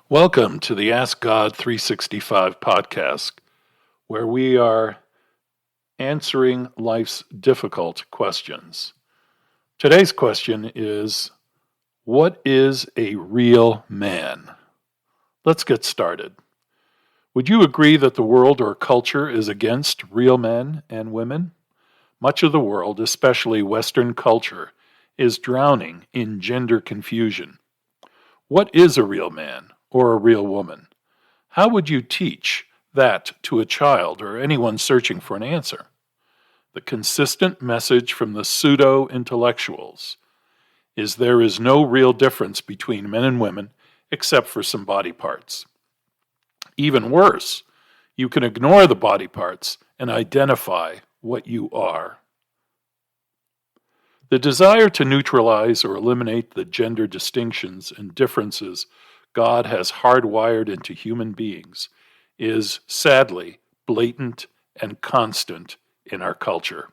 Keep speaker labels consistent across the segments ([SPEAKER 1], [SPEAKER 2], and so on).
[SPEAKER 1] Welcome to the Ask God 365 podcast, where we are answering life's difficult questions. Today's question is, what is a real man? Let's get started. Would you agree that the world or culture is against real men and women? Much of the world, especially Western culture, is drowning in gender confusion. What is a real man or a real woman? How would you teach that to a child or anyone searching for an answer? The consistent message from the pseudo-intellectuals is there is no real difference between men and women except for some body parts. Even worse, you can ignore the body parts and identify what you are. The desire to neutralize or eliminate the gender distinctions and differences God has hardwired into human beings is, sadly, blatant and constant in our culture.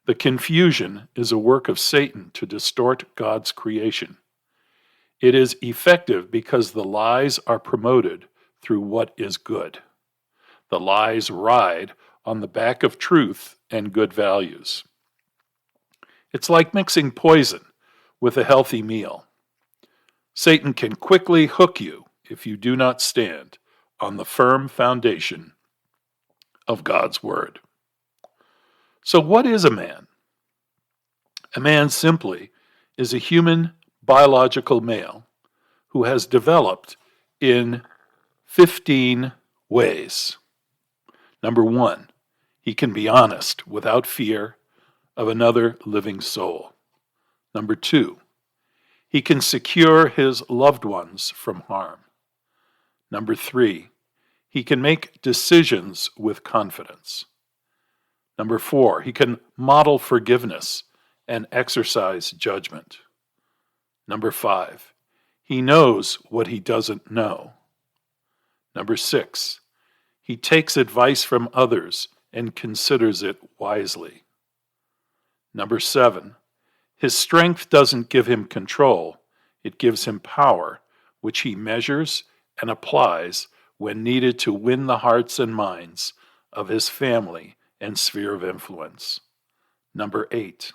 [SPEAKER 1] The confusion is a work of Satan to distort God's creation. It is effective because the lies are promoted through what is good. The lies ride on the back of truth and good values. It's like mixing poison with a healthy meal. Satan can quickly hook you if you do not stand on the firm foundation of God's Word. So what is a man? A man simply is a human biological male who has developed in 15 ways. Number 1, he can be honest without fear of another living soul. Number 2, he can secure his loved ones from harm. Number 3, he can make decisions with confidence. Number 4, he can model forgiveness and exercise judgment. Number 5, he knows what he doesn't know. Number 6, he takes advice from others and considers it wisely. Number 7, his strength doesn't give him control, it gives him power, which he measures and applies when needed to win the hearts and minds of his family and sphere of influence. Number 8,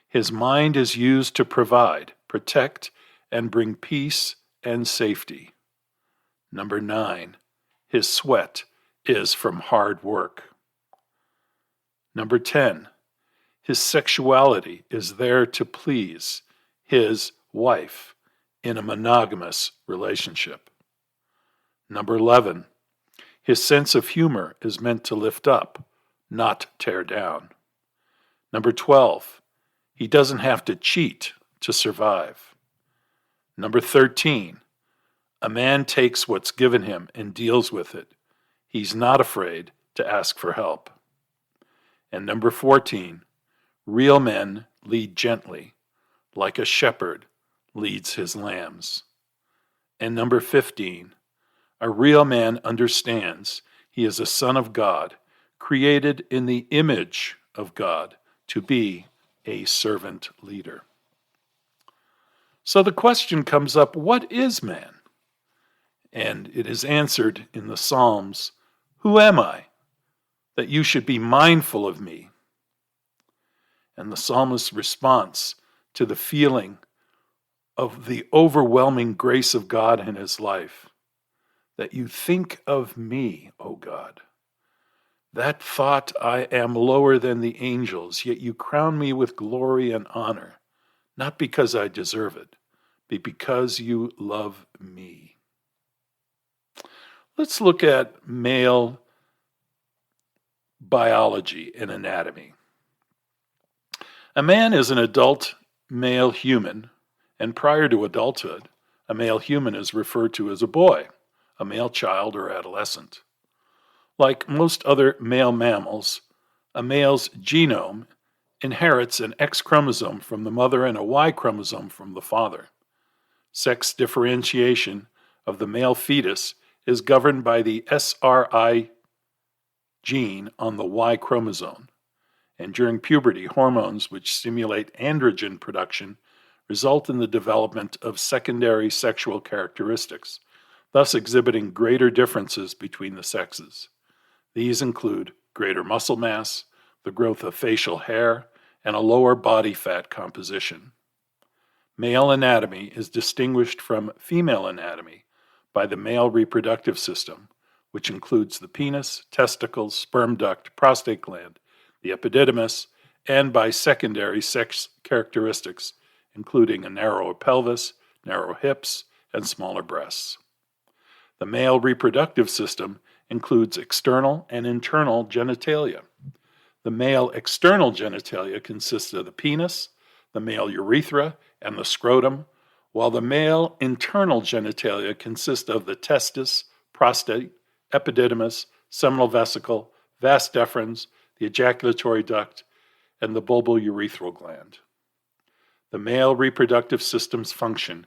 [SPEAKER 1] his mind is used to provide, protect, and bring peace and safety. Number 9, his sweat is from hard work. Number 10, his sexuality is there to please his wife in a monogamous relationship. Number 11, his sense of humor is meant to lift up, not tear down. Number 12, he doesn't have to cheat to survive. Number 13, a man takes what's given him and deals with it. He's not afraid to ask for help. And number 14, real men lead gently, like a shepherd leads his lambs. And number 15, a real man understands he is a son of God, created in the image of God to be a servant leader. So the question comes up, what is man? And it is answered in the Psalms, who am I, that you should be mindful of me? And the psalmist's response to the feeling of the overwhelming grace of God in his life, that you think of me, O God. That thought, I am lower than the angels, yet you crown me with glory and honor, not because I deserve it, but because you love me. Let's look at male biology and anatomy. A man is an adult male human, and prior to adulthood, a male human is referred to as a boy, a male child or adolescent. Like most other male mammals, a male's genome inherits an X chromosome from the mother and a Y chromosome from the father. Sex differentiation of the male fetus is governed by the SRI gene on the Y chromosome. And during puberty, hormones which stimulate androgen production result in the development of secondary sexual characteristics, thus exhibiting greater differences between the sexes. These include greater muscle mass, the growth of facial hair, and a lower body fat composition. Male anatomy is distinguished from female anatomy by the male reproductive system, which includes the penis, testicles, sperm duct, prostate gland, the epididymis, and by secondary sex characteristics, including a narrower pelvis, narrow hips, and smaller breasts. The male reproductive system includes external and internal genitalia. The male external genitalia consists of the penis, the male urethra, and the scrotum, while the male internal genitalia consist of the testis, prostate, epididymis, seminal vesicle, vas deferens, the ejaculatory duct, and the bulbourethral gland. The male reproductive system's function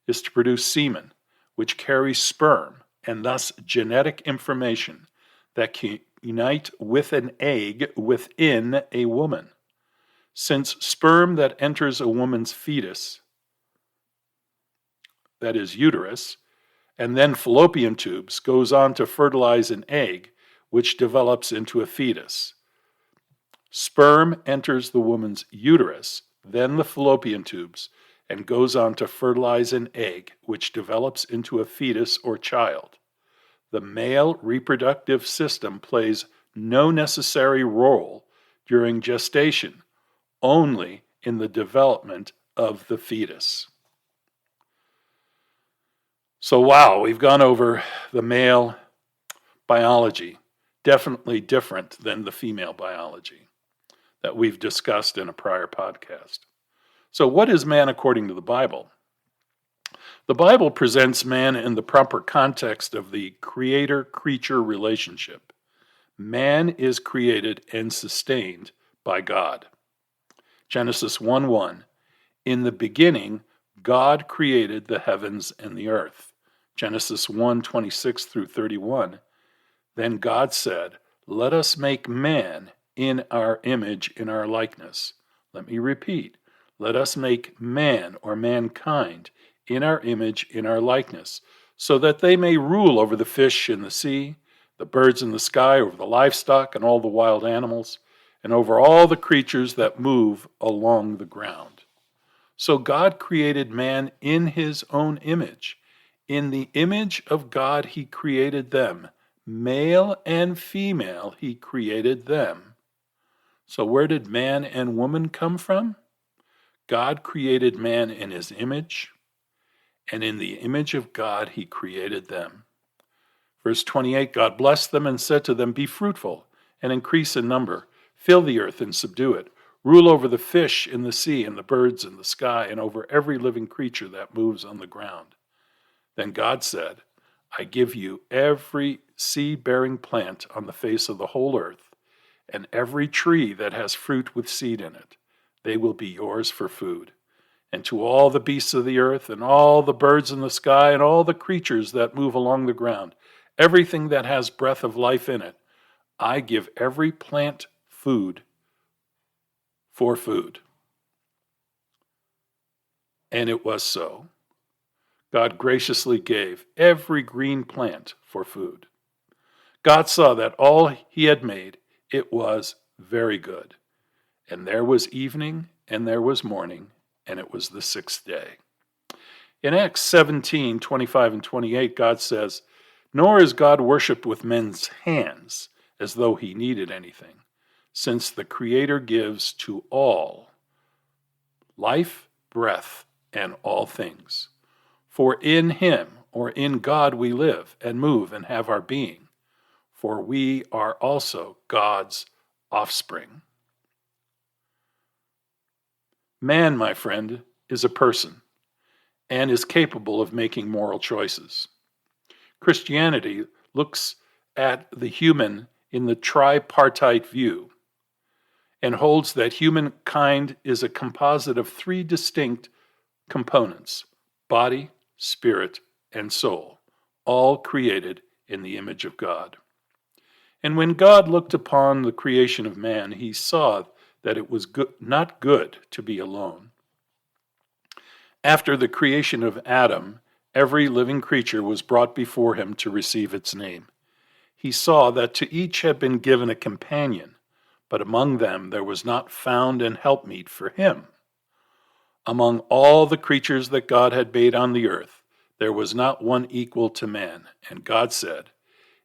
[SPEAKER 1] is to produce semen, which carries sperm and thus genetic information that can unite with an egg within a woman. Since sperm that enters a woman's fetus, that is uterus, and then fallopian tubes goes on to fertilize an egg, which develops into a fetus. Sperm enters the woman's uterus, then the fallopian tubes, and goes on to fertilize an egg, which develops into a fetus or child. The male reproductive system plays no necessary role during gestation, only in the development of the fetus. So wow, we've gone over the male biology, definitely different than the female biology that we've discussed in a prior podcast. So what is man according to the Bible? The Bible presents man in the proper context of the creator-creature relationship. Man is created and sustained by God. Genesis 1:1, in the beginning, God created the heavens and the earth. Genesis 1:26 through 31, then God said, let us make man in our image, in our likeness. Let me repeat, let us make man or mankind in our image, in our likeness, so that they may rule over the fish in the sea, the birds in the sky, over the livestock and all the wild animals, and over all the creatures that move along the ground. So God created man in his own image. In the image of God he created them. Male and female he created them. So where did man and woman come from? God created man in his image, and in the image of God he created them. Verse 28, God blessed them and said to them, be fruitful and increase in number, fill the earth and subdue it, rule over the fish in the sea and the birds in the sky, and over every living creature that moves on the ground. Then God said, I give you every seed-bearing plant on the face of the whole earth, and every tree that has fruit with seed in it. They will be yours for food. And to all the beasts of the earth, and all the birds in the sky, and all the creatures that move along the ground, everything that has breath of life in it, I give every plant food for food. And it was so. God graciously gave every green plant for food. God saw that all he had made, it was very good. And there was evening, and there was morning, and it was the sixth day. In Acts 17, 25 and 28, God says, nor is God worshipped with men's hands, as though he needed anything, since the Creator gives to all life, breath, and all things. For in him, or in God, we live and move and have our being, for we are also God's offspring. Man, my friend, is a person and is capable of making moral choices. Christianity looks at the human in the tripartite view and holds that humankind is a composite of three distinct components: body, spirit, and soul, all created in the image of God. And when God looked upon the creation of man, he saw that it was not good to be alone. After the creation of Adam Every living creature was brought before him to receive its name. He saw that to each had been given a companion, but among them there was not found an helpmeet for him. Among all the creatures that God had made on the earth, there was not one equal to man, and God said,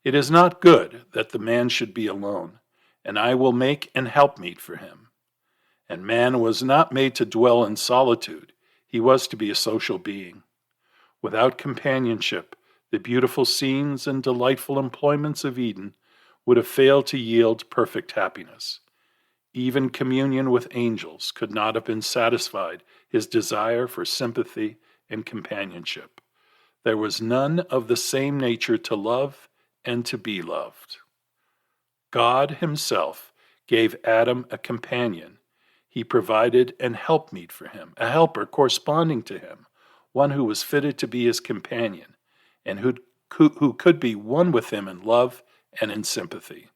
[SPEAKER 1] "It is not good that the man should be alone, and I will make an helpmeet for him." And man was not made to dwell in solitude. He was to be a social being. Without companionship, the beautiful scenes and delightful employments of Eden would have failed to yield perfect happiness. Even communion with angels could not have been satisfied his desire for sympathy and companionship. There was none of the same nature to love and to be loved. God himself gave Adam a companion. He provided an helpmeet for him, a helper corresponding to him, one who was fitted to be his companion, and who could be one with him in love and in sympathy.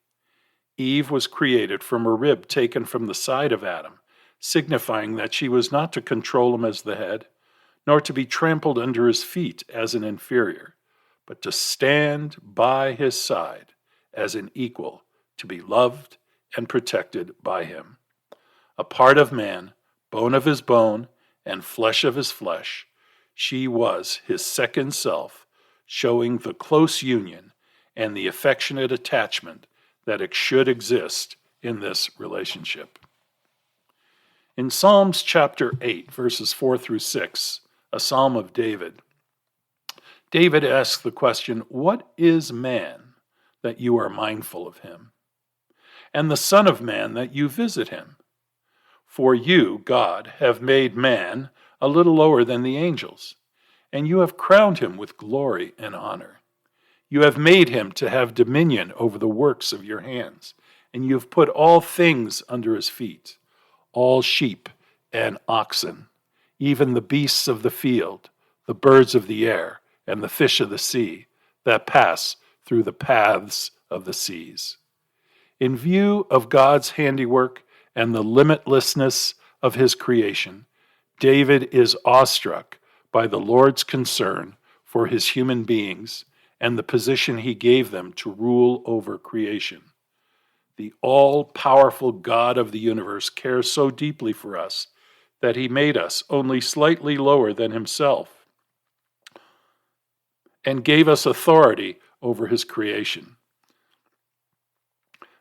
[SPEAKER 1] Eve was created from a rib taken from the side of Adam, signifying that she was not to control him as the head, nor to be trampled under his feet as an inferior, but to stand by his side as an equal, to be loved and protected by him. A part of man, bone of his bone, and flesh of his flesh, she was his second self, showing the close union and the affectionate attachment that it should exist in this relationship. In Psalms chapter 8, verses 4 through 6, a psalm of David, David asks the question, "What is man that you are mindful of him? And the Son of Man that you visit him? For you, God, have made man a little lower than the angels, and you have crowned him with glory and honor. You have made him to have dominion over the works of your hands, and you have put all things under his feet, all sheep and oxen, even the beasts of the field, the birds of the air, and the fish of the sea that pass through the paths of the seas." In view of God's handiwork and the limitlessness of his creation, David is awestruck by the Lord's concern for his human beings and the position he gave them to rule over creation. The all-powerful God of the universe cares so deeply for us that he made us only slightly lower than himself and gave us authority over his creation.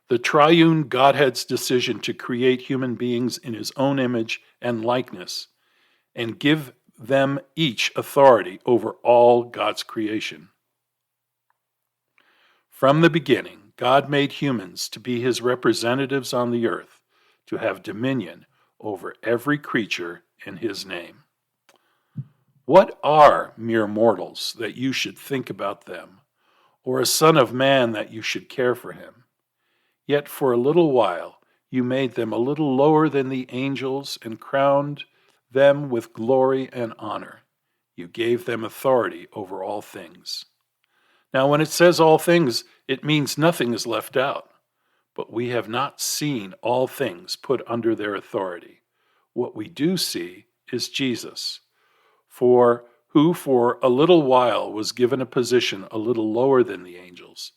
[SPEAKER 1] The triune Godhead's decision to create human beings in his own image and likeness and give them each authority over all God's creation. From the beginning, God made humans to be his representatives on the earth, to have dominion over every creature in his name. What are mere mortals that you should think about them, or a son of man that you should care for him? Yet for a little while you made them a little lower than the angels and crowned them with glory and honor. You gave them authority over all things. Now, when it says all things, it means nothing is left out. But we have not seen all things put under their authority. What we do see is Jesus, who for a little while was given a position a little lower than the angels.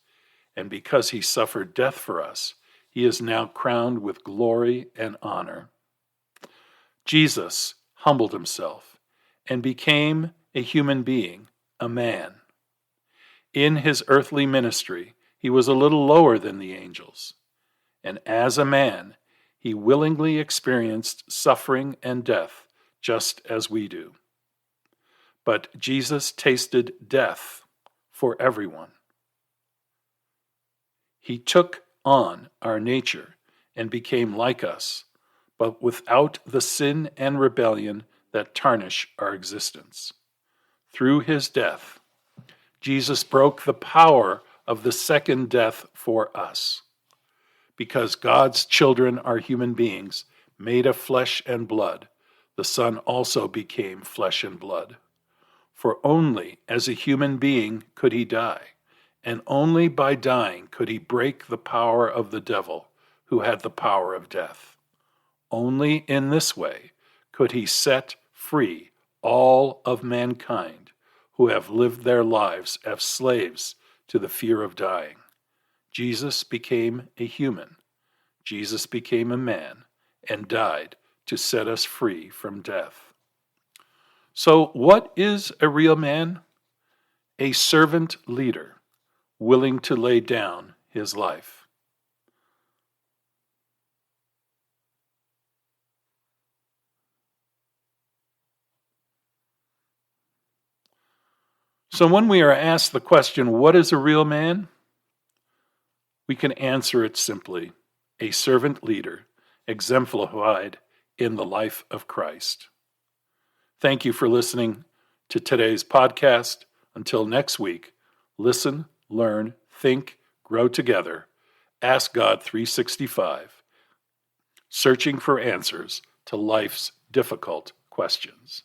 [SPEAKER 1] And because he suffered death for us, he is now crowned with glory and honor. Jesus humbled himself and became a human being, a man. In his earthly ministry, he was a little lower than the angels. And as a man, he willingly experienced suffering and death, just as we do. But Jesus tasted death for everyone. He took on our nature and became like us, but without the sin and rebellion that tarnish our existence. Through his death, Jesus broke the power of the second death for us. Because God's children are human beings, made of flesh and blood, the Son also became flesh and blood. For only as a human being could he die, and only by dying could he break the power of the devil, who had the power of death. Only in this way could he set free all of mankind who have lived their lives as slaves to the fear of dying. Jesus became a human. Jesus became a man and died to set us free from death. So, what is a real man? A servant leader, willing to lay down his life. So when we are asked the question, what is a real man? We can answer it simply, a servant leader exemplified in the life of Christ. Thank you for listening to today's podcast. Until next week, listen, learn, think, grow together. Ask God 365, searching for answers to life's difficult questions.